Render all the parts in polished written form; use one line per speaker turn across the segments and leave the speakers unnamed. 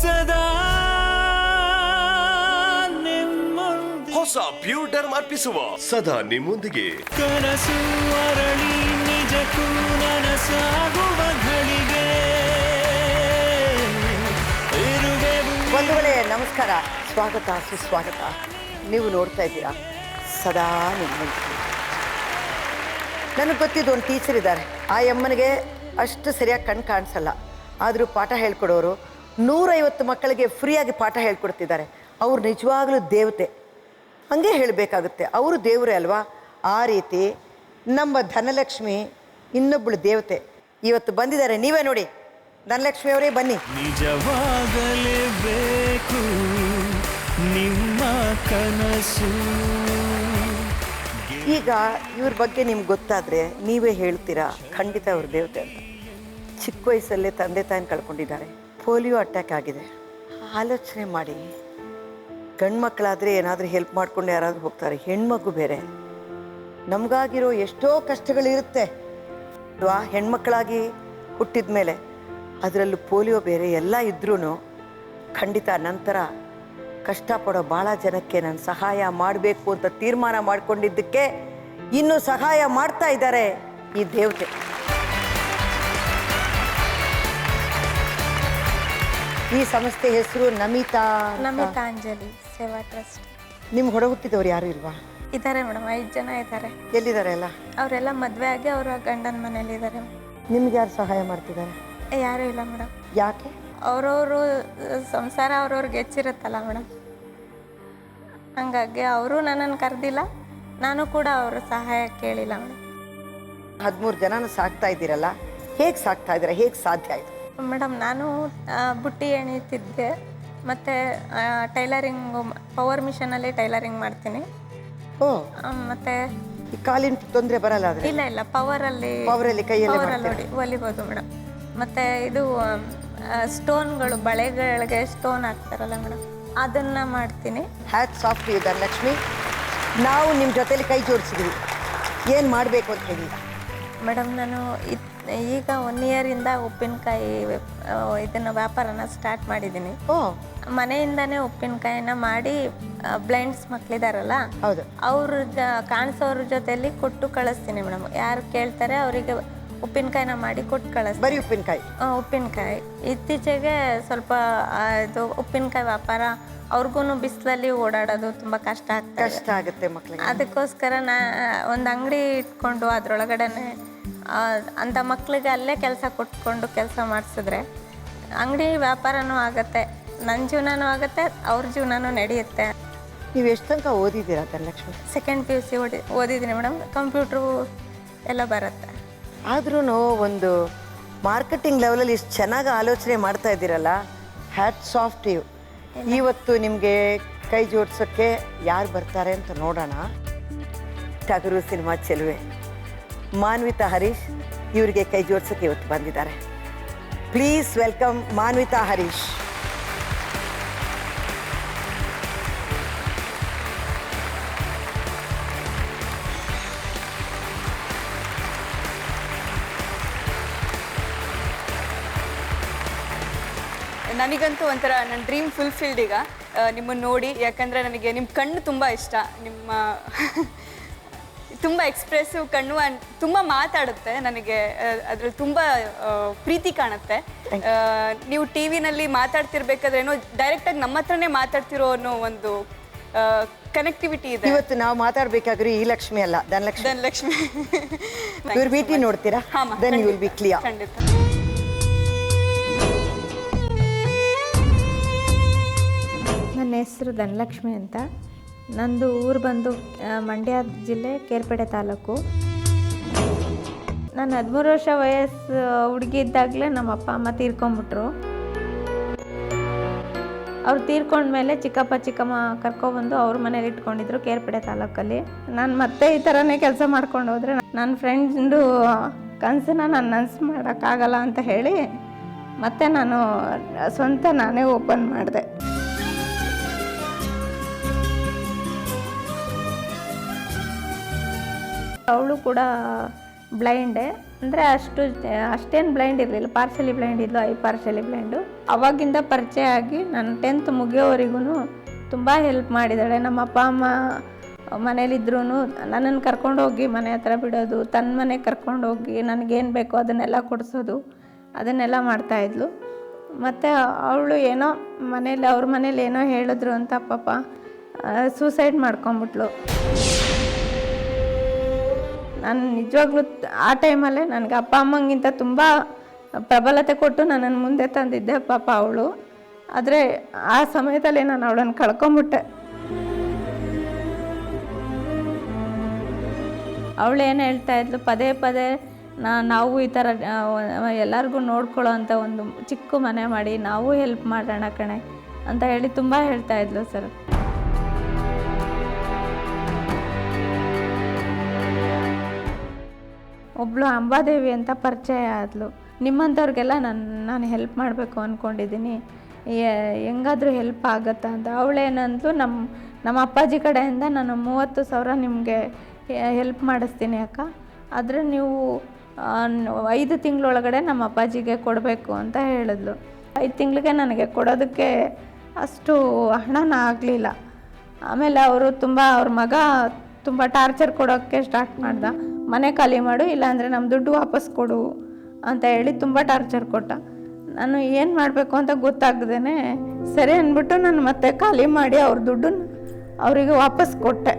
ಸದಾ ನಿಮ್ಮೊಂದಿಗೆ
ಹೊಸ ಪ್ಯೂರ್ ಡರ್ಮ್ ಅರ್ಪಿಸುವ ಸದಾ ನಿಮ್ಮೊಂದಿಗೆ
ಕನಸು ಅರಳಿ ನಿಜಕ್ಕೂ ನನಸಾಗುವ ಘಳಿಗೆ
ಬಂಧುಗಳೇ ನಮಸ್ಕಾರ, ಸ್ವಾಗತ ಸುಸ್ವಾಗತ. ನೀವು ನೋಡ್ತಾ ಇದ್ದೀರಾ ಸದಾ ನಿಮ್ಮೊಂದಿಗೆ. ನನಗೆ ಗೊತ್ತಿದ್ದು ಒಂದು ಟೀಚರ್ ಇದ್ದಾರೆ. ಆ ಅಮ್ಮನಿಗೆ ಅಷ್ಟು ಸರಿಯಾಗಿ ಕಣ್ಣು ಕಾಣಿಸಲ್ಲ, ಆದರೂ ಪಾಠ ಹೇಳ್ಕೊಡೋರು 150 ಮಕ್ಕಳಿಗೆ ಫ್ರೀಯಾಗಿ ಪಾಠ ಹೇಳ್ಕೊಡ್ತಿದ್ದಾರೆ. ಅವ್ರು ನಿಜವಾಗ್ಲೂ ದೇವತೆ, ಹಾಗೆ ಹೇಳಬೇಕಾಗುತ್ತೆ. ಅವರು ದೇವರೇ ಅಲ್ವಾ? ಆ ರೀತಿ ನಮ್ಮ ಧನಲಕ್ಷ್ಮಿ ಇನ್ನೊಬ್ಬಳು ದೇವತೆ ಇವತ್ತು ಬಂದಿದ್ದಾರೆ. ನೀವೇ ನೋಡಿ, ಧನಲಕ್ಷ್ಮಿ ಅವರೇ ಬನ್ನಿ.
ನಿಜವಾಗಲೇಬೇಕು ನಿಮ್ಮ ಕನಸು.
ಈಗ ಇವ್ರ ಬಗ್ಗೆ ನಿಮ್ಗೆ ಗೊತ್ತಾದರೆ ನೀವೇ ಹೇಳ್ತೀರಾ ಖಂಡಿತ ಅವ್ರ ದೇವತೆ ಅಂತ. ಚಿಕ್ಕ ವಯಸ್ಸಲ್ಲೇ ತಂದೆ ತಾಯಿನ ಕಳ್ಕೊಂಡಿದ್ದಾರೆ, ಪೋಲಿಯೋ ಅಟ್ಯಾಕ್ ಆಗಿದೆ. ಆಲೋಚನೆ ಮಾಡಿ, ಗಂಡು ಮಕ್ಕಳಾದರೆ ಏನಾದರೂ ಹೆಲ್ಪ್ ಮಾಡ್ಕೊಂಡು ಯಾರಾದರೂ ಹೋಗ್ತಾರೆ, ಹೆಣ್ಮಗು ಬೇರೆ. ನಮಗಾಗಿರೋ ಎಷ್ಟೋ ಕಷ್ಟಗಳಿರುತ್ತೆ ಅಲ್ವಾ? ಹೆಣ್ಮಕ್ಳಾಗಿ ಹುಟ್ಟಿದ ಮೇಲೆ ಅದರಲ್ಲೂ ಪೋಲಿಯೋ ಬೇರೆ ಎಲ್ಲ ಇದ್ರೂ ಖಂಡಿತ ನಂತರ ಕಷ್ಟಪಡೋ ಭಾಳ ಜನಕ್ಕೆ ನಾನು ಸಹಾಯ ಮಾಡಬೇಕು ಅಂತ ತೀರ್ಮಾನ ಮಾಡಿಕೊಂಡಿದ್ದಕ್ಕೆ ಇನ್ನೂ ಸಹಾಯ ಮಾಡ್ತಾ ಇದ್ದಾರೆ ಈ ದೇವತೆ. ಈ ಸಂಸ್ಥೆ ಹೆಸರು ನಮಿತಾ
ಅಂಜಲಿ ಸೇವಾ ಟ್ರಸ್ಟ್.
ನಿಮ್ಮ ಹೊರ ಹುಟ್ಟಿದವ್ರು ಯಾರು ಇಲ್ವಾ?
ಇದ್ದಾರೆ ಮೇಡಮ್, 5 ಜನ ಇದ್ದಾರೆ.
ಎಲ್ಲಿದ್ದಾರೆ ಎಲ್ಲ?
ಅವರೆಲ್ಲ ಮದುವೆ ಆಗಿ ಅವರ ಗಂಡನ ಮನೇಲಿ ಇದ್ದಾರೆ.
ನಿಮ್ಗೆ ಯಾರು ಸಹಾಯ ಮಾಡ್ತಿದ್ದಾರೆ?
ಯಾರೂ ಇಲ್ಲ ಮೇಡಮ್.
ಯಾಕೆ?
ಅವ್ರವರು ಸಂಸಾರ ಅವ್ರವ್ರಿಗೆ ಹೆಚ್ಚಿರುತ್ತಲ್ಲ ಮೇಡಮ್, ಹಂಗಾಗಿ ಅವರು ನನ್ನನ್ನು ಕರೆದಿಲ್ಲ, ನಾನು ಕೂಡ ಅವ್ರ ಸಹಾಯ ಕೇಳಿಲ್ಲ ಮೇಡಮ್.
13 ಜನನ ಸಾಕ್ತಾ ಇದ್ದೀರಲ್ಲ, ಹೇಗೆ ಸಾಕ್ತಾ ಇದ್ದೀರಾ? ಹೇಗೆ ಸಾಧ್ಯ ಆಯಿತು?
ಮೇಡಮ್ ನಾನು ಬುಟ್ಟಿ ಎಣಿತಿದ್ದೆ, ಮತ್ತು ಟೈಲರಿಂಗು, ಪವರ್ ಮಿಷನಲ್ಲಿ ಟೈಲರಿಂಗ್ ಮಾಡ್ತೀನಿ.
ಓ,
ಮತ್ತು
ಈ ಕಾಲಿನ ತೊಂದರೆ ಬರಲ್ಲ? ಆದರೆ
ಇಲ್ಲ
ಪವರಲ್ಲಿ ಕೈಯಲ್ಲಿ
ಹೊಲಿಬೋದು ಮೇಡಮ್. ಮತ್ತು ಇದು ಸ್ಟೋನ್ಗಳು, ಬಳೆಗಳಿಗೆ ಸ್ಟೋನ್ ಹಾಕ್ತಾರಲ್ಲ ಮೇಡಮ್, ಅದನ್ನು ಮಾಡ್ತೀನಿ.
Hats off to you Dhanalakshmi. ನಾವು ನಿಮ್ಮ ಜೊತೆಲಿ ಕೈ ಜೋಡಿಸಿದ್ವಿ, ಏನು ಮಾಡಬೇಕು ಅಂತ ಹೇಳಿ.
ಮೇಡಮ್ ನಾನು ಈಗ 1 ಇಯರಿಂದ ಉಪ್ಪಿನಕಾಯಿ ಇದನ್ನು ವ್ಯಾಪಾರನ ಸ್ಟಾರ್ಟ್ ಮಾಡಿದ್ದೀನಿ.
ಓ,
ಮನೆಯಿಂದನೇ ಉಪ್ಪಿನಕಾಯಿನ ಮಾಡಿ ಬ್ಲೈಂಡ್ಸ್ ಮಕ್ಕಳಿದಾರಲ್ಲ,
ಹೌದು,
ಅವ್ರ ಕಾಣಿಸೋರ ಜೊತೆಲಿ ಕೊಟ್ಟು ಕಳಿಸ್ತೀನಿ ಮೇಡಮ್. ಯಾರು ಕೇಳ್ತಾರೆ ಅವರಿಗೆ ಉಪ್ಪಿನಕಾಯಿನ ಮಾಡಿ ಕೊಟ್ಟು ಕಳಿಸ್ತೀನಿ.
ಬರೀ ಉಪ್ಪಿನಕಾಯಿ?
ಉಪ್ಪಿನಕಾಯಿ. ಇತ್ತೀಚೆಗೆ ಸ್ವಲ್ಪ ಇದು ಉಪ್ಪಿನಕಾಯಿ ವ್ಯಾಪಾರ, ಅವ್ರಿಗೂ ಬಿಸಿಲಲ್ಲಿ ಓಡಾಡೋದು ತುಂಬ ಕಷ್ಟ
ಆಗುತ್ತೆ ಮಕ್ಕಳಿಗೆ.
ಅದಕ್ಕೋಸ್ಕರ ಒಂದು ಅಂಗಡಿ ಇಟ್ಕೊಂಡು ಅದರೊಳಗಡೆನೆ ಅಂಥ ಮಕ್ಕಳಿಗೆ ಅಲ್ಲೇ ಕೆಲಸ ಕೊಟ್ಕೊಂಡು ಕೆಲಸ ಮಾಡಿಸಿದ್ರೆ ಅಂಗಡಿ ವ್ಯಾಪಾರನೂ ಆಗುತ್ತೆ, ನನ್ನ ಜೀವನನೂ ಆಗುತ್ತೆ, ಅವ್ರ ಜೀವನನೂ ನಡೆಯುತ್ತೆ.
ನೀವು ಎಷ್ಟು ತನಕ ಓದಿದ್ದೀರಾ ಧನಲಕ್ಷ್ಮಿ?
2nd PUC ಓದಿದ್ದೀನಿ ಮೇಡಮ್. ಕಂಪ್ಯೂಟ್ರು ಎಲ್ಲ ಬರುತ್ತೆ.
ಆದ್ರೂ ಒಂದು ಮಾರ್ಕೆಟಿಂಗ್ ಲೆವೆಲಲ್ಲಿ ಇಷ್ಟು ಚೆನ್ನಾಗಿ ಆಲೋಚನೆ ಮಾಡ್ತಾ ಇದ್ದೀರಲ್ಲ, ಹ್ಯಾಟ್ಸ್ ಆಫ್ ಟು ಯು. ಇವತ್ತು ನಿಮಗೆ ಕೈ ಜೋಡಿಸೋಕ್ಕೆ ಯಾರು ಬರ್ತಾರೆ ಅಂತ ನೋಡೋಣ. ಟಗರು ಸಿನಿಮಾ ಚೆಲುವೆ ಮಾನ್ವಿತಾ ಹರೀಶ್ ಇವರಿಗೆ ಕೈ ಜೋಡಿಸೋಕ್ಕೆ ಇವತ್ತು ಬಂದಿದ್ದಾರೆ. Please welcome Manvita Harish.
ನನಗಂತೂ ಒಂಥರ ನನ್ನ ಡ್ರೀಮ್ ಫುಲ್ಫಿಲ್ಡ್ ಈಗ ನಿಮ್ಮನ್ನು ನೋಡಿ. ಯಾಕಂದರೆ ನನಗೆ ನಿಮ್ಮ ಕಣ್ಣು ತುಂಬ ಇಷ್ಟ. ನಿಮ್ಮ ತುಂಬ ಎಕ್ಸ್ಪ್ರೆಸಿವ್ ಕಣ್ಣು ಆ್ಯಂಡ್ ತುಂಬ ಮಾತಾಡುತ್ತೆ. ನನಗೆ ಅದ್ರಲ್ಲಿ ತುಂಬ ಪ್ರೀತಿ ಕಾಣುತ್ತೆ. ನೀವು ಟಿ ವಿನಲ್ಲಿ ಮಾತಾಡ್ತಿರ್ಬೇಕಾದ್ರೆ ಏನೋ ಡೈರೆಕ್ಟಾಗಿ ನಮ್ಮ ಹತ್ರನೇ ಮಾತಾಡ್ತಿರೋ ಅನ್ನೋ ಒಂದು ಕನೆಕ್ಟಿವಿಟಿ ಇದೆ.
ಇವತ್ತು ನಾವು ಮಾತಾಡಬೇಕಾದ್ರೆ ಈ ಲಕ್ಷ್ಮಿ ಅಲ್ಲ, ಧನಲಕ್ಷ್ಮಿ. ಇವ್ರ ಭೇಟಿ ನೋಡ್ತೀರಾ? Then you will be clear.
ಖಂಡಿತ.
ನನ್ನ ಹೆಸರು ಧನಲಕ್ಷ್ಮಿ ಅಂತ. ನಂದು ಊರು ಬಂದು ಮಂಡ್ಯ ಜಿಲ್ಲೆ ಕೇರ್ಪೇಟೆ ತಾಲೂಕು. ನಾನು 13 ವರ್ಷ ವಯಸ್ಸು ಹುಡುಗಿ ಇದ್ದಾಗಲೇ ನಮ್ಮ ಅಪ್ಪ ಅಮ್ಮ ತೀರ್ಕೊಂಬಿಟ್ರು. ಅವ್ರು ತೀರ್ಕೊಂಡ್ಮೇಲೆ ಚಿಕ್ಕಪ್ಪ ಚಿಕ್ಕಮ್ಮ ಕರ್ಕೊಬಂದು ಅವ್ರ ಮನೇಲಿ ಇಟ್ಕೊಂಡಿದ್ರು ಕೇರ್ಪೇಟೆ ತಾಲೂಕಲ್ಲಿ. ನಾನು ಮತ್ತೆ ಈ ಥರನೇ ಕೆಲಸ ಮಾಡ್ಕೊಂಡು ಹೋದರೆ ನನ್ನ ಫ್ರೆಂಡು ಕನಸನ್ನ ನಾನು ನನಸು ಮಾಡೋಕ್ಕಾಗಲ್ಲ ಅಂತ ಹೇಳಿ ಮತ್ತೆ ನಾನು ಸ್ವಂತ ನಾನೇ ಓಪನ್ ಮಾಡಿದೆ. ಅವಳು ಕೂಡ ಬ್ಲೈಂಡೇ, ಅಂದರೆ ಅಷ್ಟೇನು ಬ್ಲೈಂಡ್ ಇರಲಿಲ್ಲ, ಪಾರ್ಷಲಿ ಬ್ಲೈಂಡ್ ಇದ್ಲು, ಪಾರ್ಷಲಿ ಬ್ಲೈಂಡು. ಅವಾಗಿಂದ ಪರಿಚಯ ಆಗಿ ನಾನು 10th ಮುಗಿಯೋವರೆಗೂ ತುಂಬ ಹೆಲ್ಪ್ ಮಾಡಿದ್ದಾಳೆ. ನಮ್ಮ ಅಪ್ಪ ಅಮ್ಮ ಮನೇಲಿದ್ರೂ ನನ್ನನ್ನು ಕರ್ಕೊಂಡೋಗಿ ಮನೆ ಹತ್ರ ಬಿಡೋದು, ತನ್ನ ಮನೆಗೆ ಕರ್ಕೊಂಡೋಗಿ ನನಗೇನು ಬೇಕೋ ಅದನ್ನೆಲ್ಲ ಕೊಡಿಸೋದು, ಅದನ್ನೆಲ್ಲ ಮಾಡ್ತಾಯಿದ್ಲು. ಮತ್ತು ಅವಳು ಏನೋ ಅವ್ರ ಮನೇಲಿ ಏನೋ ಹೇಳಿದ್ರು ಅಂತ ಪಾಪ ಸೂಸೈಡ್ ಮಾಡ್ಕೊಂಬಿಟ್ಲು. ನಾನು ನಿಜವಾಗ್ಲೂ ಆ ಟೈಮಲ್ಲೇ ನನಗೆ ಅಪ್ಪ ಅಮ್ಮಂಗಿಂತ ತುಂಬ ಪ್ರಬಲತೆ ಕೊಟ್ಟು ನನ್ನನ್ನು ಮುಂದೆ ತಂದಿದ್ದೆ ಪಾಪ ಅವಳು. ಆದರೆ ಆ ಸಮಯದಲ್ಲಿ ನಾನು ಅವಳನ್ನು ಕಳ್ಕೊಂಬಿಟ್ಟೆ. ಅವಳು ಏನು ಹೇಳ್ತಾ ಇದ್ಲು, ಪದೇ ಪದೇ ನಾವು ಈ ಥರ ಎಲ್ಲರಿಗೂ ನೋಡ್ಕೊಳ್ಳೋ ಅಂಥ ಒಂದು ಚಿಕ್ಕ ಮನೆ ಮಾಡಿ ನಾವು ಹೆಲ್ಪ್ ಮಾಡೋಣ ಕಣೆ ಅಂತ ಹೇಳಿ ತುಂಬ ಹೇಳ್ತಾ ಇದ್ಲು ಸರ್. ಒಬ್ಬಳು ಅಂಬಾದೇವಿ ಅಂತ ಪರಿಚಯ ಆದ್ಲು. ನಿಮ್ಮಂಥವ್ರಿಗೆಲ್ಲ ನಾನು ಹೆಲ್ಪ್ ಮಾಡಬೇಕು ಅಂದ್ಕೊಂಡಿದ್ದೀನಿ, ಹೆಂಗಾದರೂ ಹೆಲ್ಪ್ ಆಗುತ್ತಾ ಅಂತ. ಅವಳೇನಂದ್ಲು, ನಮ್ಮ ಅಪ್ಪಾಜಿ ಕಡೆಯಿಂದ ನಾನು 30,000 ನಿಮಗೆ ಹೆಲ್ಪ್ ಮಾಡಿಸ್ತೀನಿ ಅಕ್ಕ, ಆದರೆ ನೀವು 5 ತಿಂಗಳೊಳಗಡೆ ನಮ್ಮ ಅಪ್ಪಾಜಿಗೆ ಕೊಡಬೇಕು ಅಂತ ಹೇಳಿದ್ಲು. 5 ತಿಂಗಳಿಗೆ ನನಗೆ ಕೊಡೋದಕ್ಕೆ ಅಷ್ಟು ಹಣನ ಆಗಲಿಲ್ಲ. ಆಮೇಲೆ ಅವ್ರ ಮಗ ತುಂಬ ಟಾರ್ಚರ್ ಕೊಡೋಕ್ಕೆ ಸ್ಟಾರ್ಟ್ ಮಾಡ್ದ. ಮನೆ ಖಾಲಿ ಮಾಡು, ಇಲ್ಲಾಂದರೆ ನಮ್ಮ ದುಡ್ಡು ವಾಪಸ್ ಕೊಡು ಅಂತ ಹೇಳಿ ತುಂಬ ಟಾರ್ಚರ್ ಕೊಟ್ಟ. ನಾನು ಏನು ಮಾಡಬೇಕು ಅಂತ ಗೊತ್ತಾಗ್ದೇ ಸರಿ ಅಂದ್ಬಿಟ್ಟು ನಾನು ಮತ್ತೆ ಖಾಲಿ ಮಾಡಿ ಅವ್ರ ದುಡ್ಡನ್ನು ಅವರಿಗೆ ವಾಪಸ್ ಕೊಟ್ಟೆ.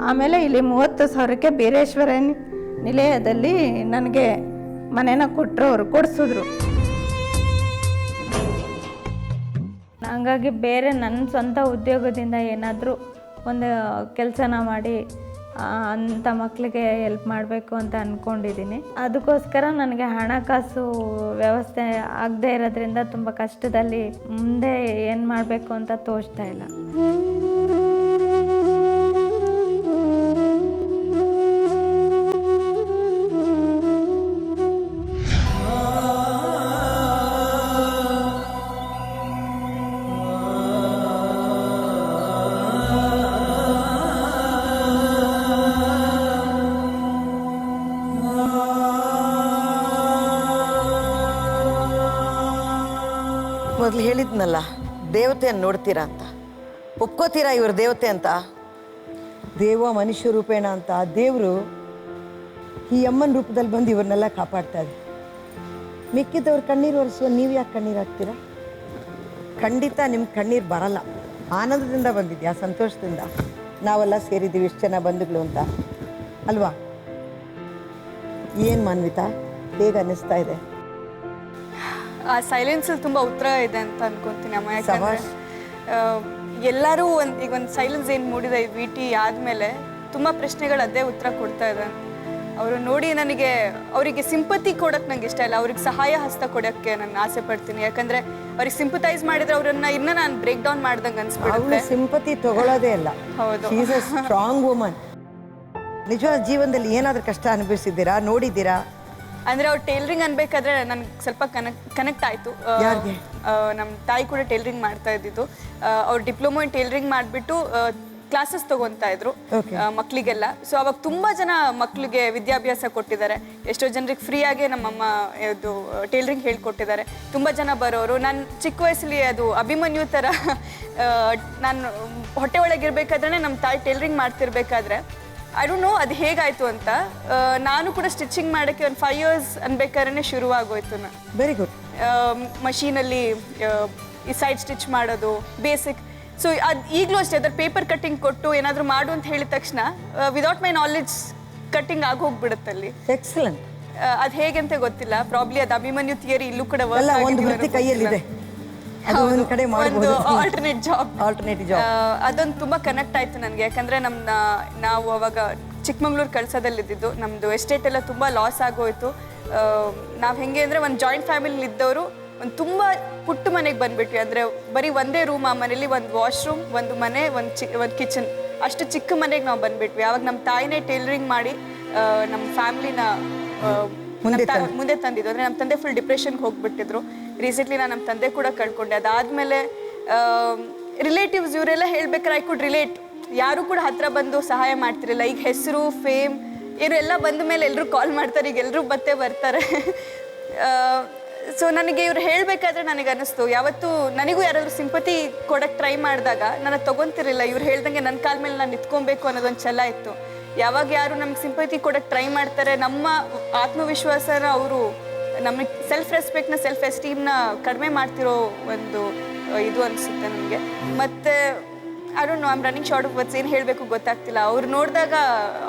ಆಮೇಲೆ ಇಲ್ಲಿ 30,000ಕ್ಕೆ ಬೀರೇಶ್ವರ ನಿಲಯದಲ್ಲಿ ನನಗೆ ಮನೇನ ಕೊಟ್ಟರು, ಅವರು ಕೊಡಿಸಿದ್ರು. ಹಾಗಾಗಿ ಬೇರೆ ನನ್ನ ಸ್ವಂತ ಉದ್ಯೋಗದಿಂದ ಏನಾದರೂ ಒಂದು ಕೆಲಸನ ಮಾಡಿ ಅಂಥ ಮಕ್ಕಳಿಗೆ ಹೆಲ್ಪ್ ಮಾಡಬೇಕು ಅಂತ ಅಂದ್ಕೊಂಡಿದ್ದೀನಿ. ಅದಕ್ಕೋಸ್ಕರ ನನಗೆ ಹಣಕಾಸು ವ್ಯವಸ್ಥೆ ಆಗದೇ ಇರೋದ್ರಿಂದ ತುಂಬ ಕಷ್ಟದಲ್ಲಿ ಮುಂದೆ ಏನು ಮಾಡಬೇಕು ಅಂತ ತೋಚ್ತಾ ಇಲ್ಲ.
ಮೊದಲು ಹೇಳಿದ್ನಲ್ಲ, ದೇವತೆಯನ್ನು ನೋಡ್ತೀರಾ ಅಂತ, ಒಪ್ಕೋತೀರಾ ಇವರು ದೇವತೆ ಅಂತ? ದೇವ ಮನುಷ್ಯ ರೂಪೇಣ ಅಂತ ದೇವರು ಈ ಅಮ್ಮನ ರೂಪದಲ್ಲಿ ಬಂದು ಇವ್ರನ್ನೆಲ್ಲ ಕಾಪಾಡ್ತಾ ಇದೆ. ಮಿಕ್ಕಿದವ್ರು ಕಣ್ಣೀರು ಒರೆಸುವ, ನೀವು ಯಾಕೆ ಕಣ್ಣೀರು ಹಾಕ್ತೀರಾ? ಖಂಡಿತ ನಿಮ್ಮ ಕಣ್ಣೀರು ಬರಲ್ಲ. ಆನಂದದಿಂದ ಬಂದಿದ್ಯಾ, ಸಂತೋಷದಿಂದ ನಾವೆಲ್ಲ ಸೇರಿದ್ದೀವಿ ಇಷ್ಟು ಜನ ಬಂಧುಗಳು ಅಂತ ಅಲ್ವಾ? ಏನು ಮಾನ್ವಿತಾ, ಹೇಗೆ ಅನ್ನಿಸ್ತಾ ಇದೆ?
ಆ ಸೈಲೆನ್ಸಲ್ಲಿ ತುಂಬ ಉತ್ತರ ಇದೆ ಅಂತ ಅನ್ಕೊಂತೀನಿ ಅಮ್ಮ. ಯಾಕಂದರೆ ಎಲ್ಲರೂ ಈಗ ಒಂದು ಸೈಲೆನ್ಸ್ ಏನು ಮೂಡಿದೆ ಈ VT ಆದಮೇಲೆ ತುಂಬ ಪ್ರಶ್ನೆಗಳು ಅದೇ ಉತ್ತರ ಕೊಡ್ತಾ ಇದೆ. ಅವರು ನೋಡಿ ನನಗೆ ಅವರಿಗೆ ಸಿಂಪತಿ ಕೊಡೋಕ್ಕೆ ನಂಗೆ ಇಷ್ಟ ಇಲ್ಲ, ಅವ್ರಿಗೆ ಸಹಾಯ ಹಸ್ತ ಕೊಡೋಕ್ಕೆ ನಾನು ಆಸೆ ಪಡ್ತೀನಿ. ಯಾಕಂದರೆ ಅವ್ರಿಗೆ ಸಿಂಪತೈಸ್ ಮಾಡಿದ್ರೆ ಅವರನ್ನು ಇನ್ನೂ ನಾನು ಬ್ರೇಕ್ ಡೌನ್ ಮಾಡ್ದಂಗೆ ಅನ್ಸ್ಬಿಡುತ್ತೆ.
ಸಿಂಪತಿ ತಗೊಳ್ಳೋದೇ ಇಲ್ಲ.
ಹೌದು,
she is a strong woman. ನಿಜವಾದ ಜೀವನದಲ್ಲಿ ಏನಾದರೂ ಕಷ್ಟ ಅನುಭವಿಸಿದ್ದೀರಾ, ನೋಡಿದ್ದೀರಾ?
ಅಂದರೆ ಅವ್ರು ಟೈಲರಿಂಗ್ ಅನ್ಬೇಕಾದ್ರೆ ನನಗೆ ಸ್ವಲ್ಪ ಕನೆಕ್ಟ್ ಆಯಿತು. ನಮ್ಮ ತಾಯಿ ಕೂಡ ಟೈಲರಿಂಗ್ ಮಾಡ್ತಾ ಇದ್ದಿದ್ದು. ಅವ್ರು ಡಿಪ್ಲೊಮೊ ಇನ್ ಟೈಲರಿಂಗ್ ಮಾಡಿಬಿಟ್ಟು ಕ್ಲಾಸಸ್ ತೊಗೊತಾ ಇದ್ರು ಮಕ್ಕಳಿಗೆಲ್ಲ. ಸೊ ಅವಾಗ ತುಂಬ ಜನ ಮಕ್ಕಳಿಗೆ ವಿದ್ಯಾಭ್ಯಾಸ ಕೊಟ್ಟಿದ್ದಾರೆ. ಎಷ್ಟೋ ಜನರಿಗೆ ಫ್ರೀಯಾಗೆ ನಮ್ಮಮ್ಮ ಇದು ಟೈಲರಿಂಗ್ ಹೇಳ್ಕೊಟ್ಟಿದ್ದಾರೆ. ತುಂಬ ಜನ ಬರೋರು. ನಾನು ಚಿಕ್ಕ ವಯಸ್ಸಲ್ಲಿ ಅದು ಅಭಿಮನ್ಯು ಥರ ನಾನು ಹೊಟ್ಟೆ ಒಳಗಿರ್ಬೇಕಾದ್ರೆ ನಮ್ಮ ತಾಯಿ ಟೈಲರಿಂಗ್ ಮಾಡ್ತಿರ್ಬೇಕಾದ್ರೆ ಐ ಡೋಂಟ್ ನೋ ಅದು ಹೇಗಾಯಿತು ಅಂತ, ನಾನು ಕೂಡ ಸ್ಟಿಚಿಂಗ್ ಮಾಡೋಕ್ಕೆ ಒಂದು 5 years ಅನ್ಬೇಕಾದ್ರೆ ಶುರುವಾಗೋಯ್ತು.
Very good.
ಮಷೀನಲ್ಲಿ ಈ ಸೈಡ್ ಸ್ಟಿಚ್ ಮಾಡೋದು ಬೇಸಿಕ್. ಸೊ ಅದು ಈಗಲೂ ಅಷ್ಟೇ, ಅದರ ಪೇಪರ್ ಕಟ್ಟಿಂಗ್ ಕೊಟ್ಟು ಏನಾದರೂ ಮಾಡು ಅಂತ ಹೇಳಿದ ತಕ್ಷಣ ವಿದೌಟ್ ಮೈ ನಾಲೆಡ್ಜ್ ಕಟ್ಟಿಂಗ್ ಆಗೋಗ್ಬಿಡುತ್ತೆ ಅಲ್ಲಿ.
ಎಕ್ಸಲೆಂಟ್.
ಅದು ಹೇಗೆ ಅಂತ ಗೊತ್ತಿಲ್ಲ, ಪ್ರಾಬ್ಲಿ ಅದು ಅಭಿಮನ್ಯು ಥಿಯರಿ ಇಲ್ಲೂ ಕೂಡ
ಕೈಯಲ್ಲಿದೆ. ಒಂದು
ಆಲ್ಟರ್ನೇಟ್ ಜಾಬ್. ಅದೊಂದು ತುಂಬ ಕನೆಕ್ಟ್ ಆಯಿತು ನನಗೆ. ಯಾಕಂದರೆ ನಾವು ಅವಾಗ ಚಿಕ್ಕಮಂಗ್ಳೂರು ಕಳ್ಸೋದಲ್ಲಿದ್ದು ನಮ್ಮದು ಎಸ್ಟೇಟ್ ಎಲ್ಲ ತುಂಬ ಲಾಸ್ ಆಗೋಯ್ತು. ನಾವು ಹೆಂಗೆ ಅಂದರೆ ಒಂದು ಜಾಯಿಂಟ್ ಫ್ಯಾಮಿಲಿ ಇದ್ದವರು ಒಂದು ತುಂಬ ಪುಟ್ಟ ಮನೆಗೆ ಬಂದುಬಿಟ್ವಿ. ಅಂದರೆ ಬರೀ ಒಂದೇ ರೂಮ್, ಆ ಮನೇಲಿ ಒಂದು ವಾಶ್ರೂಮ್, ಒಂದು ಮನೆ, ಒಂದು ಕಿಚನ್, ಅಷ್ಟು ಚಿಕ್ಕ ಮನೆಗೆ ನಾವು ಬಂದುಬಿಟ್ವಿ. ಆವಾಗ ನಮ್ಮ ತಾಯಿನೇ ಟೈಲರಿಂಗ್ ಮಾಡಿ ನಮ್ಮ ಫ್ಯಾಮ್ಲಿನ ಮುಂದೆ ತಂದಿದ್ದು. ಅಂದರೆ ನಮ್ಮ ತಂದೆ ಫುಲ್ ಡಿಪ್ರೆಷನ್ಗೆ ಹೋಗ್ಬಿಟ್ಟಿದ್ರು. ರೀಸೆಂಟ್ಲಿ ನಾನು ನಮ್ಮ ತಂದೆ ಕೂಡ ಕಳ್ಕೊಂಡೆ. ಅದಾದಮೇಲೆ ರಿಲೇಟಿವ್ಸ್ ಇವರೆಲ್ಲ ಹೇಳ್ಬೇಕಾದ್ರೆ ಐ ಕುಡ್ ರಿಲೇಟ್. ಯಾರು ಕೂಡ ಹತ್ರ ಬಂದು ಸಹಾಯ ಮಾಡ್ತಿರಲಿಲ್ಲ. ಈಗ ಹೆಸರು, ಫೇಮ್, ಇವರೆಲ್ಲ ಬಂದ ಮೇಲೆ ಎಲ್ಲರೂ ಕಾಲ್ ಮಾಡ್ತಾರೆ, ಈಗ ಎಲ್ಲರೂ ಬರ್ತಾರೆ. ಸೊ ನನಗೆ ಇವ್ರು ಹೇಳಬೇಕಾದ್ರೆ ನನಗೆ ಅನ್ನಿಸ್ತು, ಯಾವತ್ತೂ ನನಗೂ ಯಾರಾದರೂ ಸಿಂಪತಿ ಕೊಡೋಕ್ಕೆ ಟ್ರೈ ಮಾಡಿದಾಗ ನಾನು ತೊಗೊತಿರಲಿಲ್ಲ. ಇವ್ರು ಹೇಳ್ದಂಗೆ ನನ್ನ ಕಾಲ ಮೇಲೆ ನಾನು ನಿಂತ್ಕೊಬೇಕು ಅನ್ನೋದೊಂದು ಛಲ ಇತ್ತು. ಯಾವಾಗ ಯಾರು ನಮ್ಗೆ ಸಿಂಪತಿ ಕೊಡೋಕ್ಕೆ ಟ್ರೈ ಮಾಡ್ತಾರೆ, ನಮ್ಮ ಆತ್ಮವಿಶ್ವಾಸನ ಅವರು ನಮಗೆ ಸೆಲ್ಫ್ ರೆಸ್ಪೆಕ್ಟ್ನ ಸೆಲ್ಫ್ ಎಸ್ಟೀಮ್ನ ಕಡಿಮೆ ಮಾಡ್ತಿರೋ ಒಂದು ಇದು ಅನಿಸುತ್ತೆ ನನಗೆ. ಮತ್ತು I don't know, I am running short of words, ಏನು ಹೇಳಬೇಕು ಗೊತ್ತಾಗ್ತಿಲ್ಲ. ಅವ್ರು ನೋಡಿದಾಗ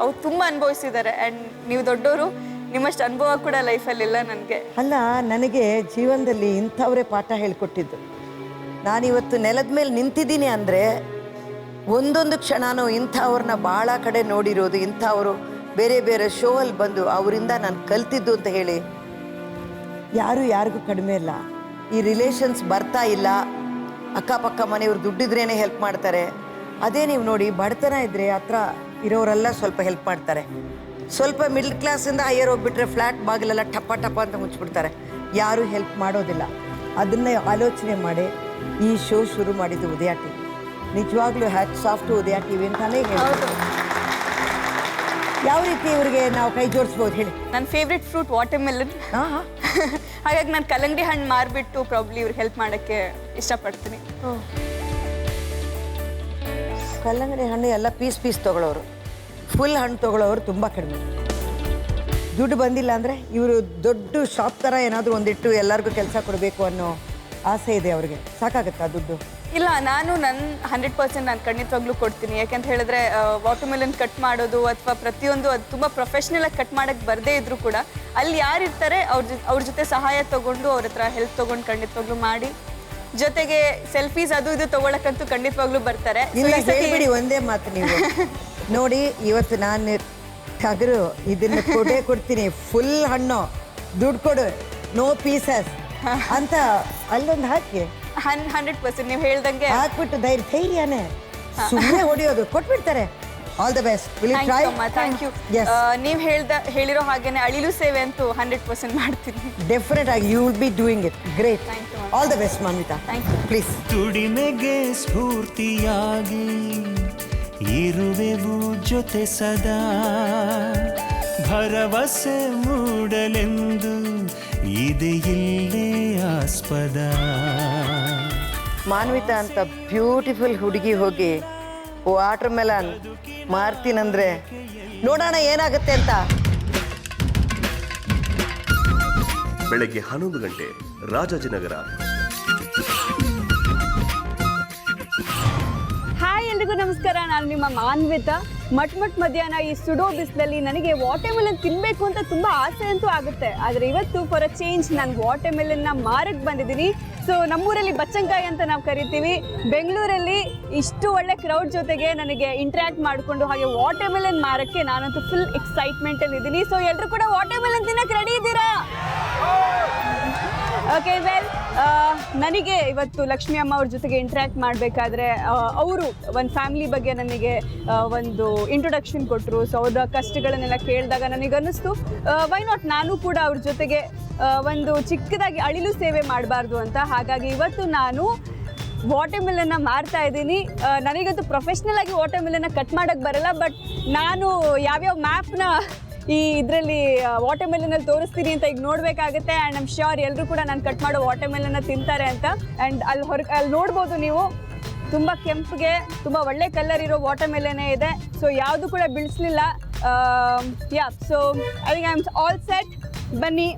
ಅವ್ರು ತುಂಬ ಅನುಭವಿಸಿದ್ದಾರೆ. ಆ್ಯಂಡ್ ನೀವು ದೊಡ್ಡವರು, ನಿಮ್ಮಷ್ಟು ಅನುಭವ ಕೂಡ ಲೈಫಲ್ಲಿಲ್ಲ ನನಗೆ.
ಅಲ್ಲ, ನನಗೆ ಜೀವನದಲ್ಲಿ ಇಂಥವರೇ ಪಾಠ ಹೇಳಿಕೊಟ್ಟಿದ್ದು. ನಾನಿವತ್ತು ನೆಲದ ಮೇಲೆ ನಿಂತಿದ್ದೀನಿ ಅಂದರೆ ಒಂದೊಂದು ಕ್ಷಣನೂ ಇಂಥವ್ರನ್ನ ಭಾಳ ಕಡೆ ನೋಡಿರೋದು, ಇಂಥವರು ಬೇರೆ ಬೇರೆ ಶೋ ಅಲ್ಲಿ ಬಂದು ಅವರಿಂದ ನಾನು ಕಲ್ತಿದ್ದು ಅಂತ ಹೇಳಿ ಯಾರಿಗೂ ಕಡಿಮೆ ಇಲ್ಲ. ಈ ರಿಲೇಷನ್ಸ್ ಬರ್ತಾ ಇಲ್ಲ, ಅಕ್ಕಪಕ್ಕ ಮನೆಯವ್ರು ದುಡ್ಡಿದ್ರೇ ಹೆಲ್ಪ್ ಮಾಡ್ತಾರೆ. ಅದೇ ನೀವು ನೋಡಿ, ಬಡತನ ಇದ್ದರೆ ಹತ್ರ ಇರೋರೆಲ್ಲ ಸ್ವಲ್ಪ ಹೆಲ್ಪ್ ಮಾಡ್ತಾರೆ. ಸ್ವಲ್ಪ ಮಿಡ್ಲ್ ಕ್ಲಾಸಿಂದ ಹೈಯರ್ ಹೋಗ್ಬಿಟ್ರೆ ಫ್ಲ್ಯಾಟ್ ಬಾಗಿಲೆಲ್ಲ ಟಪ್ಪ ಟಪ್ಪ ಅಂತ ಮುಚ್ಚಿಬಿಡ್ತಾರೆ, ಯಾರೂ ಹೆಲ್ಪ್ ಮಾಡೋದಿಲ್ಲ. ಅದನ್ನೇ ಆಲೋಚನೆ ಮಾಡಿ ಈ ಶೋ ಶುರು ಮಾಡಿದ್ದು ಉದಯ ಟಿ ವಿ. ನಿಜವಾಗ್ಲೂ hats off to Udaya T V ಅಂತಾನೇ ಹೇಳೋದು. ಯಾವ ರೀತಿ ಇವರಿಗೆ ನಾವು ಕೈ ಜೋಡಿಸ್ಬೋದು ಹೇಳಿ?
ನನ್ನ ಫೇವ್ರೆಟ್ ಫ್ರೂಟ್ ವಾಟರ್ಮೆಲನ್. ಹಾಗಾಗಿ ನಾನು ಕಲ್ಲಂಗಡಿ ಹಣ್ಣು ಮಾರಿಬಿಟ್ಟು ಪ್ರಾಬ್ಲಿ ಇವ್ರಿಗೆ ಹೆಲ್ಪ್ ಮಾಡೋಕ್ಕೆ ಇಷ್ಟಪಡ್ತೀನಿ.
ಕಲ್ಲಂಗಡಿ ಹಣ್ಣು ಎಲ್ಲ ಪೀಸ್ ತೊಗೊಳ್ಳೋರು, ಫುಲ್ ಹಣ್ಣು ತೊಗೊಳ್ಳೋರು ತುಂಬ ಕಡಿಮೆ. ದುಡ್ಡು ಬಂದಿಲ್ಲ ಅಂದರೆ ಇವರು ದೊಡ್ಡ ಶಾಪ್ ಥರ ಏನಾದರೂ ಒಂದಿಟ್ಟು ಎಲ್ಲರಿಗೂ ಕೆಲಸ ಕೊಡಬೇಕು ಅನ್ನೋ ಆಸೆ ಇದೆ ಅವ್ರಿಗೆ. ಸಾಕಾಗುತ್ತಾ ದುಡ್ಡು?
ಇಲ್ಲ, ನಾನು ನನ್ನ 100% ನಾನು ಖಂಡಿತವಾಗ್ಲೂ ಕೊಡ್ತೀನಿ. ಯಾಕೆಂತ ಹೇಳಿದ್ರೆ ವಾಟರ್ಮೆಲನ್ ಕಟ್ ಮಾಡೋದು ಅಥವಾ ಪ್ರತಿಯೊಂದು ಅದು ತುಂಬ ಪ್ರೊಫೆಷ್ನಲಾಗಿ ಕಟ್ ಮಾಡೋಕ್ಕೆ ಬರದೇ ಇದ್ರೂ ಕೂಡ ಅಲ್ಲಿ ಯಾರಿರ್ತಾರೆ ಅವ್ರ ಜೊತೆ ಸಹಾಯ ತೊಗೊಂಡು ಅವ್ರ ಹತ್ರ ಹೆಲ್ಪ್ ತೊಗೊಂಡು ಖಂಡಿತವಾಗ್ಲೂ ಮಾಡಿ, ಜೊತೆಗೆ ಸೆಲ್ಫೀಸ್ ಅದು ಇದು ತೊಗೊಳಕ್ಕಂತೂ ಖಂಡಿತವಾಗ್ಲೂ ಬರ್ತಾರೆ.
ಹೇಳ್ಬಿಡಿ ಒಂದೇ ಮಾತು, ನೀವು ನೋಡಿ ಇವತ್ತು ನಾನು ಟಗರು ಇದನ್ನು ಕೊಡ್ತೀನಿ, ಫುಲ್ ಹಣ್ಣು, ದುಡ್ಡು ಕೊಡು, ನೋ ಪೀಸಸ್ ಅಂತ ಅಲ್ಲೊಂದು ಹಾಕಿ
100% ನೀವು ಹೇಳ್ದಂಗೆ
ಹಾಕ್ಬಿಟ್ಟು ಧೈರ್ಯನೇ ಸುಮ್ಮನೆ ಹೊಡಿಯೋದು ಕೊಟ್ಬಿಡ್ತಾರೆ. All the best.
Thank you. ನೀವು ಹೇಳಿರೋ ಹಾಗೇನೆ ಅಳಿಲು ಸೇವೆ ಅಂತೂ 100% ಮಾಡ್ತೀನಿ.
ಡೆಫಿನೆಟ್ ಆಗಿ you will be doing it. Great. All the best Manvitha. Please.
ದುಡಿಮೆಗೆ ಸ್ಫೂರ್ತಿಯಾಗಿ ಇರುವೆವು ಜೊತೆ ಸದಾ, ಭರವಸೆ ಮೂಡಲೆಂದು ಇದೆ ಇಲ್ಲೇ ಆಸ್ಪದ.
ಮಾನ್ವಿತಾ ಅಂತ ಬ್ಯೂಟಿಫುಲ್ ಹುಡುಗಿ ಹೋಗಿ ವಾಟರ್ ಮೆಲನ್ ಮಾರ್ತೀನಂದ್ರೆ ನೋಡೋಣ ಏನಾಗುತ್ತೆ ಅಂತ.
ಬೆಳಗ್ಗೆ 11 ಗಂಟೆ, ರಾಜಾಜಿನಗರ.
ಹಾಯ್, ಎಲ್ರಿಗೂ ನಮಸ್ಕಾರ. ನಾನು ನಿಮ್ಮ ಮಾನ್ವಿತಾ. ಮಧ್ಯಾಹ್ನ ಈ ಸುಡೋ ಬಿಸಿಲಲ್ಲಿ ನನಗೆ ವಾಟರ್ಮೆಲನ್ ತಿನ್ನಬೇಕು ಅಂತ ತುಂಬ ಆಸೆ ಅಂತೂ ಆಗುತ್ತೆ. ಆದರೆ ಇವತ್ತು ಫಾರ್ ಅ ಚೇಂಜ್ ನಾನು ವಾಟರ್ಮೆಲನ್ನ ಮಾರಕ್ಕೆ ಬಂದಿದ್ದೀನಿ. ಸೊ ನಮ್ಮೂರಲ್ಲಿ ಬಚ್ಚಂಕಾಯಿ ಅಂತ ನಾವು ಕರಿತೀವಿ. ಬೆಂಗಳೂರಲ್ಲಿ ಇಷ್ಟು ಒಳ್ಳೆ ಕ್ರೌಡ್ ಜೊತೆಗೆ ನನಗೆ ಇಂಟ್ರ್ಯಾಕ್ಟ್ ಮಾಡಿಕೊಂಡು ಹಾಗೆ ವಾಟರ್ಮೆಲನ್ ಮಾರಕ್ಕೆ ನಾನಂತೂ ಫುಲ್ ಎಕ್ಸೈಟ್ಮೆಂಟಲ್ಲಿ ಇದ್ದೀನಿ. ಸೊ ಎಲ್ಲರೂ ಕೂಡ ವಾಟರ್ಮೆಲನ್ ತಿನ್ನಕ್ಕೆ ರೆಡಿ ಇದ್ದೀರಾ? ಓಕೆ, ವೆಲ್, ನನಗೆ ಇವತ್ತು ಲಕ್ಷ್ಮಿ ಅಮ್ಮ ಅವ್ರ ಜೊತೆಗೆ ಇಂಟ್ರ್ಯಾಕ್ಟ್ ಮಾಡಬೇಕಾದ್ರೆ ಅವರು ಒಂದು ಫ್ಯಾಮಿಲಿ ಬಗ್ಗೆ ನನಗೆ ಒಂದು ಇಂಟ್ರೊಡಕ್ಷನ್ ಕೊಟ್ಟರು. ಸೊ ಅವ್ರ ಕಷ್ಟಗಳನ್ನೆಲ್ಲ ಕೇಳಿದಾಗ ನನಗನ್ನಿಸ್ತು ವೈ ನಾಟ್ ನಾನು ಕೂಡ ಅವ್ರ ಜೊತೆಗೆ ಒಂದು ಚಿಕ್ಕದಾಗಿ ಅಳಿಲು ಸೇವೆ ಮಾಡಬಾರ್ದು ಅಂತ. ಹಾಗಾಗಿ ಇವತ್ತು ನಾನು ವಾಟರ್ಮೆಲನ್ನ ಮಾರ್ತಾ ಇದ್ದೀನಿ. ನನಗಂತೂ ಪ್ರೊಫೆಷ್ನಲ್ ಆಗಿ ವಾಟರ್ಮೆಲನ್ನ ಕಟ್ ಮಾಡೋಕ್ಕೆ ಬರಲ್ಲ, ಬಟ್ ನಾನು ಯಾವ್ಯಾವ ಮ್ಯಾಪ್ನ ಈ ಇದರಲ್ಲಿ ವಾಟರ್ಮೆಲನಲ್ಲಿ ತೋರಿಸ್ತೀನಿ ಅಂತ ಈಗ ನೋಡಬೇಕಾಗುತ್ತೆ. ಆ್ಯಂಡ್ ಐಮ್ ಶ್ಯೂರ್ ಎಲ್ಲರೂ ಕೂಡ ನಾನು ಕಟ್ ಮಾಡೋ ವಾಟರ್ಮೆಲನ್ನ ತಿಂತಾರೆ ಅಂತ. ಆ್ಯಂಡ್ ಅಲ್ಲಿ ನೋಡ್ಬೋದು ನೀವು, ತುಂಬ ಕೆಂಪಿಗೆ ತುಂಬ ಒಳ್ಳೆ ಕಲರ್ ಇರೋ ವಾಟರ್ಮೆಲನೇ ಇದೆ. ಸೊ ಯಾವುದು ಕೂಡ ಬಿಡಿಸ್ಲಿಲ್ಲ. So I think I am all set. ಬನ್ನಿ.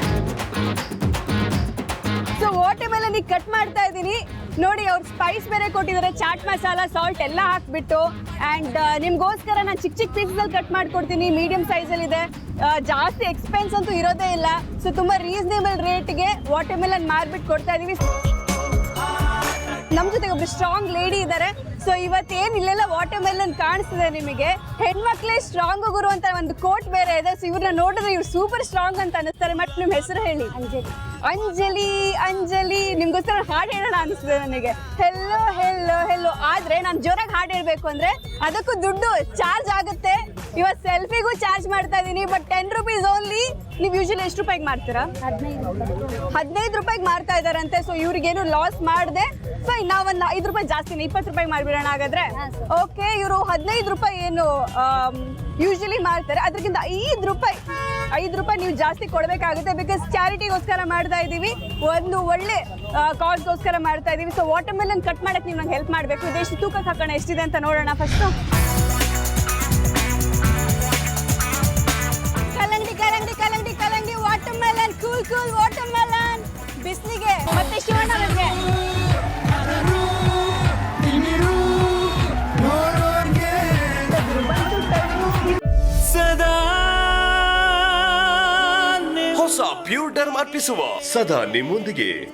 ಸೊ ವಾಟರ್ಮೆಲನಿಗೆ ಕಟ್ ಮಾಡ್ತಾ ಇದ್ದೀನಿ. ನೋಡಿ, ಅವ್ರು ಸ್ಪೈಸ್ ಬೇರೆ ಕೊಟ್ಟಿದ್ದಾರೆ, ಚಾಟ್ ಮಸಾಲ, ಸಾಲ್ಟ್ ಎಲ್ಲ ಹಾಕ್ಬಿಟ್ಟು. ಆ್ಯಂಡ್ ನಿಮಗೋಸ್ಕರ ನಾನು ಚಿಕ್ಕ ಪೀಸಲ್ಲಿ ಕಟ್ ಮಾಡಿಕೊಡ್ತೀನಿ. ಮೀಡಿಯಮ್ ಸೈಜಲ್ಲಿದೆ. ಜಾಸ್ತಿ ಎಕ್ಸ್ಪೆನ್ಸ್ ಅಂತೂ ಇರೋದೇ ಇಲ್ಲ. ಸೊ ತುಂಬ ರೀಸನೇಬಲ್ ರೇಟ್ಗೆ ವಾಟರ್ಮೆಲನ್ ಮಾರ್ಬಿಟ್ಟು ಕೊಡ್ತಾ ಇದ್ದೀವಿ. ನಮ್ಮ ಜೊತೆಗೆ ಒಬ್ರು ಸ್ಟ್ರಾಂಗ್ ಲೇಡಿ ಇದ್ದಾರೆ. ಸೊ ಇವತ್ತೇನು ಇಲ್ಲೆಲ್ಲ ವಾಟರ್ಮೆಲನ್ ಕಾಣಿಸ್ತಿದೆ ನಿಮಗೆ. ಹೆಣ್ಮಕ್ಳೇ ಸ್ಟ್ರಾಂಗ್ ಗುರು ಅಂತ ಒಂದು ಕೋಟ್ ಬೇರೆ ಇದೆ. ಸೊ ಇವ್ರನ್ನ ನೋಡಿದ್ರೆ ಇವ್ರು ಸೂಪರ್ ಸ್ಟ್ರಾಂಗ್ ಅಂತ ಅನಿಸ್ತಾರೆ. ಬಟ್ ನಿಮ್ಮ ಹೆಸರು ಹೇಳಿ? ಅಂಜಲಿ. ನಿಮ್ಗೋಸ್ಕರ ಹಾಡು ಹೇಳೋಣ ಅನಿಸ್ತದೆ ನನಗೆ. Hello hello hello. ಆದರೆ ನಾನು ಜೋರಾಗಿ ಹಾಡು ಹೇಳಬೇಕು ಅಂದರೆ ಅದಕ್ಕೂ ದುಡ್ಡು ಚಾರ್ಜ್ ಆಗುತ್ತೆ. ಇವತ್ತು ಸೆಲ್ಫಿಗೂ ಚಾರ್ಜ್ ಮಾಡ್ತಾ ಇದ್ದೀನಿ, ಬಟ್ 10 ರೂಪೀಸ್ ಓನ್ಲಿ. ನೀವು ಯೂಶಲಿ ಎಷ್ಟು ರೂಪಾಯಿಗೆ ಮಾಡ್ತೀರಾ? 15 ರೂಪಾಯಿಗೆ ಮಾರ್ತಾ ಇದ್ದಾರಂತೆ. ಸೊ ಇವ್ರಿಗೇನು ಲಾಸ್ ಮಾಡಿದೆ. ಸೊ ನಾವೊಂದು 5 ರೂಪಾಯಿ ಜಾಸ್ತಿನೇ 20 ರೂಪಾಯಿಗೆ ಮಾಡಿಬಿಡೋಣ ಹಾಗಾದ್ರೆ. ಓಕೆ, ಇವರು 15 ರೂಪಾಯಿ ಏನು ಯೂಶಲಿ ಮಾಡ್ತಾರೆ. ಅದಕ್ಕಿಂತ 5 ರೂಪಾಯಿ ನೀವು ಜಾಸ್ತಿ ಕೊಡಬೇಕಾಗುತ್ತೆ. ಬಿಕಾಸ್ ಚಾರಿಟಿಗೋಸ್ಕರ ಮಾಡ್ತಾ ಇದ್ದೀವಿ, ಒಂದು ಒಳ್ಳೆ ಕಾಸ್ಗೋಸ್ಕರ ಮಾಡ್ತಾ ಇದ್ದೀವಿ. ಸೊ ವಾಟರ್ ಮೆಲನ್ ಕಟ್ ಮಾಡಕ್ಕೆ ನೀವು ನಂಗೆ ಹೆಲ್ಪ್ ಮಾಡಬೇಕು. ಇದೆಷ್ಟು ತೂಕಕ್ಕೆ ಹಾಕೋಣ, ಎಷ್ಟಿದೆ ಅಂತ ನೋಡೋಣ ಫಸ್ಟು. ಕಲ್ಲಂಗಡಿ water melon, cool water melon ಬಿಸಿಲಿಗೆ. ಮತ್ತೆ ಶಿವಣ್ಣ ಅವ್ರಿಗೆ
ಸದಾ
ಹೊಸ ಪ್ಯೂರ್ ಡರ್ಮ್ ಅರ್ಪಿಸುವ ಸದಾ ನಿಮ್ಮೊಂದಿಗೆ